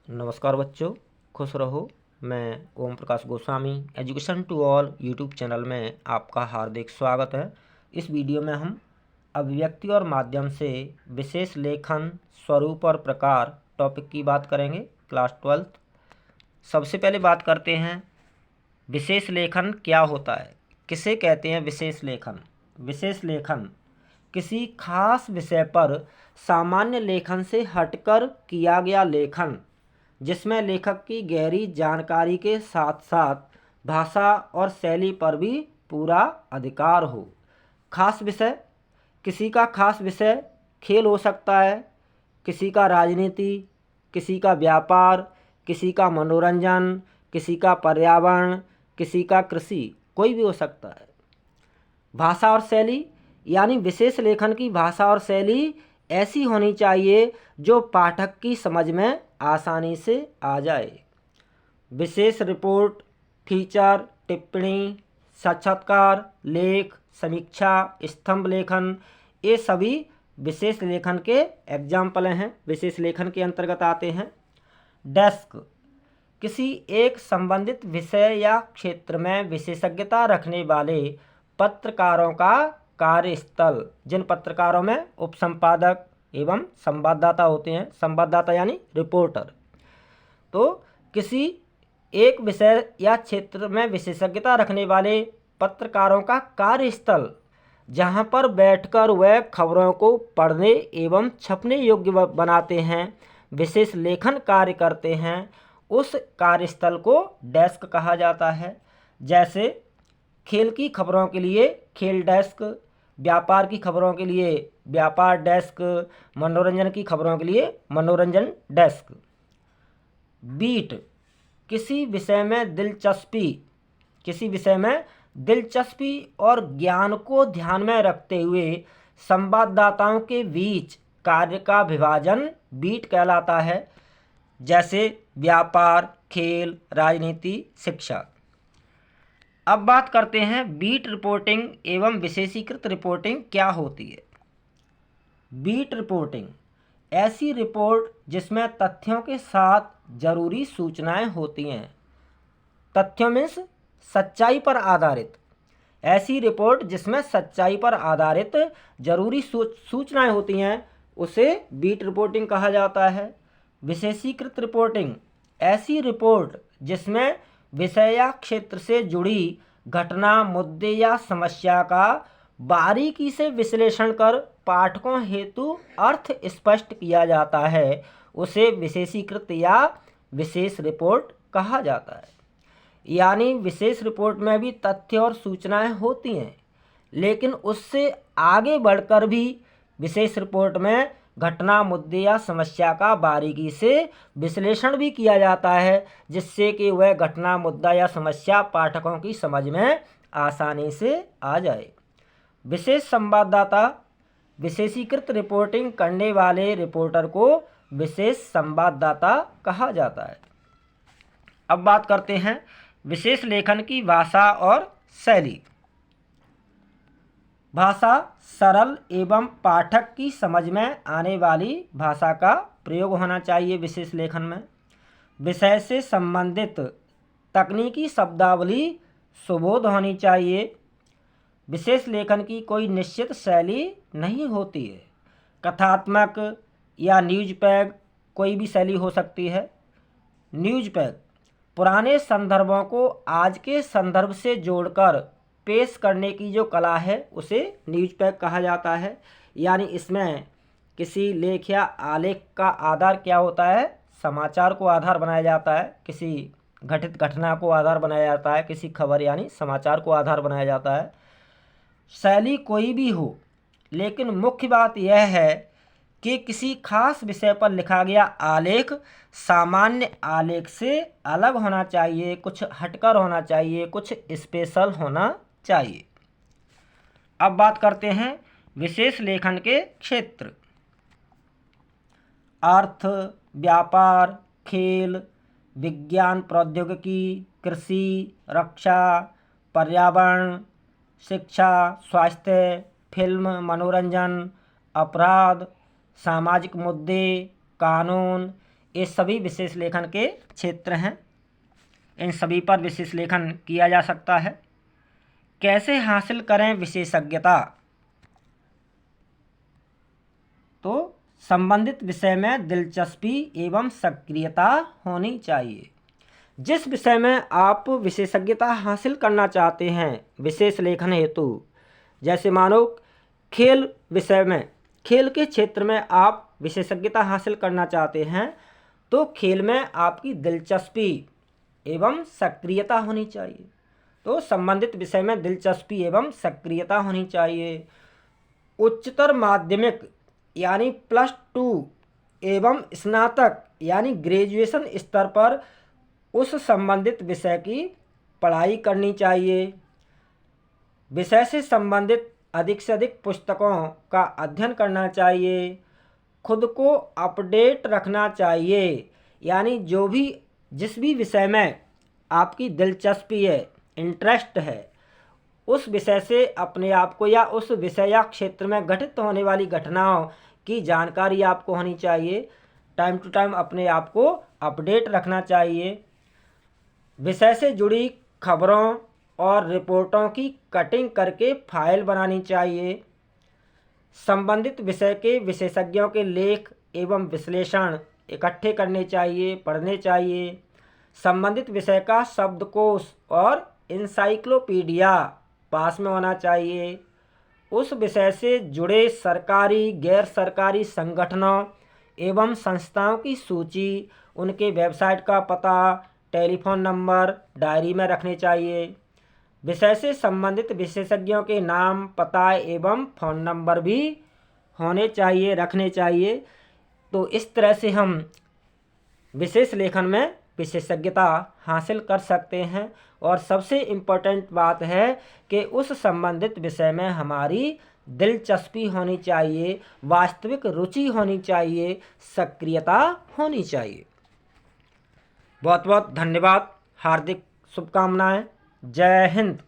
नमस्कार बच्चों, खुश रहो। मैं Om Prakash Goswami education to all YouTube channel में आपका हार्दिक स्वागत है। इस वीडियो में हम अभिव्यक्ति और माध्यम से विशेष लेखन स्वरूप और प्रकार टॉपिक की बात करेंगे, क्लास 12th। सबसे पहले बात करते हैं विशेष लेखन क्या होता है, किसे कहते हैं विशेष लेखन। विशेष लेखन किसी खास विषय पर सामान्य लेखन से हटकर किया गया लेखन, जिसमें लेखक की गहरी जानकारी के साथ साथ भाषा और शैली पर भी पूरा अधिकार हो। खास विषय, किसी का खास विषय खेल हो सकता है, किसी का राजनीति, किसी का व्यापार, किसी का मनोरंजन, किसी का पर्यावरण, किसी का कृषि, कोई भी हो सकता है। भाषा और शैली यानी विशेष लेखन की भाषा और शैली ऐसी होनी चाहिए जो पाठक की समझ में आसानी से आ जाए। विशेष रिपोर्ट, फीचर, टिप्पणी, साक्षात्कार, लेख, समीक्षा, स्तंभ लेखन, ये सभी विशेष लेखन के एग्जाम्पल हैं, विशेष लेखन के अंतर्गत आते हैं। डेस्क किसी एक संबंधित विषय या क्षेत्र में विशेषज्ञता रखने वाले पत्रकारों का कार्यस्थल। जिन पत्रकारों में उपसंपादक एवं संवाददाता होते हैं, संवाददाता यानी रिपोर्टर। तो किसी एक विषय या क्षेत्र में विशेषज्ञता रखने वाले पत्रकारों का कार्यस्थल, जहां पर बैठकर वह खबरों को पढ़ने एवं छपने योग्य बनाते हैं, विशेष लेखन कार्य करते हैं, उस कार्यस्थल को डेस्क कहा जाता है। जैसे खेल की खबरों के लिए खेल डेस्क, व्यापार की खबरों के लिए व्यापार डेस्क, मनोरंजन की खबरों के लिए मनोरंजन डेस्क। बीट किसी विषय में दिलचस्पी और ज्ञान को ध्यान में रखते हुए संवाददाताओं के बीच कार्य का विभाजन बीट कहलाता है। जैसे व्यापार, खेल, राजनीति, शिक्षा। अब बात करते हैं बीट रिपोर्टिंग एवं विशेषीकृत रिपोर्टिंग क्या होती है। बीट रिपोर्टिंग ऐसी रिपोर्ट जिसमें तथ्यों के साथ जरूरी सूचनाएं होती हैं। तथ्यों मीन्स सच्चाई पर आधारित। ऐसी रिपोर्ट जिसमें सच्चाई पर आधारित जरूरी सूचनाएं होती हैं, उसे बीट रिपोर्टिंग कहा जाता है। विशेषीकृत रिपोर्टिंग ऐसी रिपोर्ट जिसमें विषय या क्षेत्र से जुड़ी घटना, मुद्दे या समस्या का बारीकी से विश्लेषण कर पाठकों हेतु अर्थ स्पष्ट किया जाता है, उसे विशेषीकृत या विशेष रिपोर्ट कहा जाता है। यानी विशेष रिपोर्ट में भी तथ्य और सूचनाएं होती हैं, लेकिन उससे आगे बढ़कर भी विशेष रिपोर्ट में घटना, मुद्दे या समस्या का बारीकी से विश्लेषण भी किया जाता है, जिससे कि वह घटना, मुद्दा या समस्या पाठकों की समझ में आसानी से आ जाए। विशेष संवाददाता विशेषीकृत रिपोर्टिंग करने वाले रिपोर्टर को विशेष संवाददाता कहा जाता है। अब बात करते हैं विशेष लेखन की भाषा और शैली। भाषा सरल एवं पाठक की समझ में आने वाली भाषा का प्रयोग होना चाहिए विशेष लेखन में। विषय से संबंधित तकनीकी शब्दावली सुबोध होनी चाहिए। विशेष लेखन की कोई निश्चित शैली नहीं होती है। कथात्मक या न्यूज पैग कोई भी शैली हो सकती है। न्यूज पैग पुराने संदर्भों को आज के संदर्भ से जोड़कर पेश करने की जो कला है, उसे न्यूज पैग कहा जाता है। यानी इसमें किसी लेख या आलेख का आधार क्या होता है, समाचार को आधार बनाया जाता है, किसी घटित घटना को आधार बनाया जाता है, किसी खबर यानी समाचार को आधार बनाया जाता है। शैली कोई भी हो, लेकिन मुख्य बात यह है कि किसी खास विषय पर लिखा गया आलेख सामान्य आलेख से अलग होना चाहिए, कुछ हटकर होना चाहिए, कुछ स्पेशल होना चाहिए। अब बात करते हैं विशेष लेखन के क्षेत्र। अर्थ, व्यापार, खेल, विज्ञान प्रौद्योगिकी, कृषि, रक्षा, पर्यावरण, शिक्षा, स्वास्थ्य, फिल्म, मनोरंजन, अपराध, सामाजिक मुद्दे, कानून, ये सभी विशेष लेखन के क्षेत्र हैं। इन सभी पर विशेष लेखन किया जा सकता है। कैसे हासिल करें विशेषज्ञता? तो संबंधित विषय में दिलचस्पी एवं सक्रियता होनी चाहिए। जिस विषय में आप विशेषज्ञता हासिल करना चाहते हैं विशेष लेखन हेतु, जैसे मानो खेल विषय में, खेल के क्षेत्र में आप विशेषज्ञता हासिल करना चाहते हैं, तो खेल में आपकी दिलचस्पी एवं सक्रियता होनी चाहिए। तो संबंधित विषय में दिलचस्पी एवं सक्रियता होनी चाहिए। उच्चतर माध्यमिक यानी +2 एवं स्नातक यानी ग्रेजुएशन स्तर पर उस संबंधित विषय की पढ़ाई करनी चाहिए। विषय से संबंधित अधिक से अधिक पुस्तकों का अध्ययन करना चाहिए। खुद को अपडेट रखना चाहिए, यानी जिस भी विषय में आपकी दिलचस्पी है, इंटरेस्ट है, उस विषय से अपने आप को या उस विषय या क्षेत्र में घटित होने वाली घटनाओं की जानकारी आपको होनी चाहिए। टाइम टू टाइम अपने आप को अपडेट रखना चाहिए। विषय से जुड़ी खबरों और रिपोर्टों की कटिंग करके फाइल बनानी चाहिए। संबंधित विषय के विशेषज्ञों के लेख एवं विश्लेषण इकट्ठे करने चाहिए, पढ़ने चाहिए। संबंधित विषय का शब्दकोश और इंसाइक्लोपीडिया पास में होना चाहिए। उस विषय से जुड़े सरकारी गैर सरकारी संगठनों एवं संस्थाओं की सूची, उनके वेबसाइट का पता, टेलीफोन नंबर डायरी में रखने चाहिए। विषय से संबंधित विशेषज्ञों के नाम, पता एवं फ़ोन नंबर भी होने चाहिए, रखने चाहिए। तो इस तरह से हम विशेष लेखन में विशेषज्ञता हासिल कर सकते हैं। और सबसे इम्पोर्टेंट बात है कि उस संबंधित विषय में हमारी दिलचस्पी होनी चाहिए, वास्तविक रुचि होनी चाहिए, सक्रियता होनी चाहिए। बहुत बहुत धन्यवाद, हार्दिक शुभकामनाएं। जय हिंद।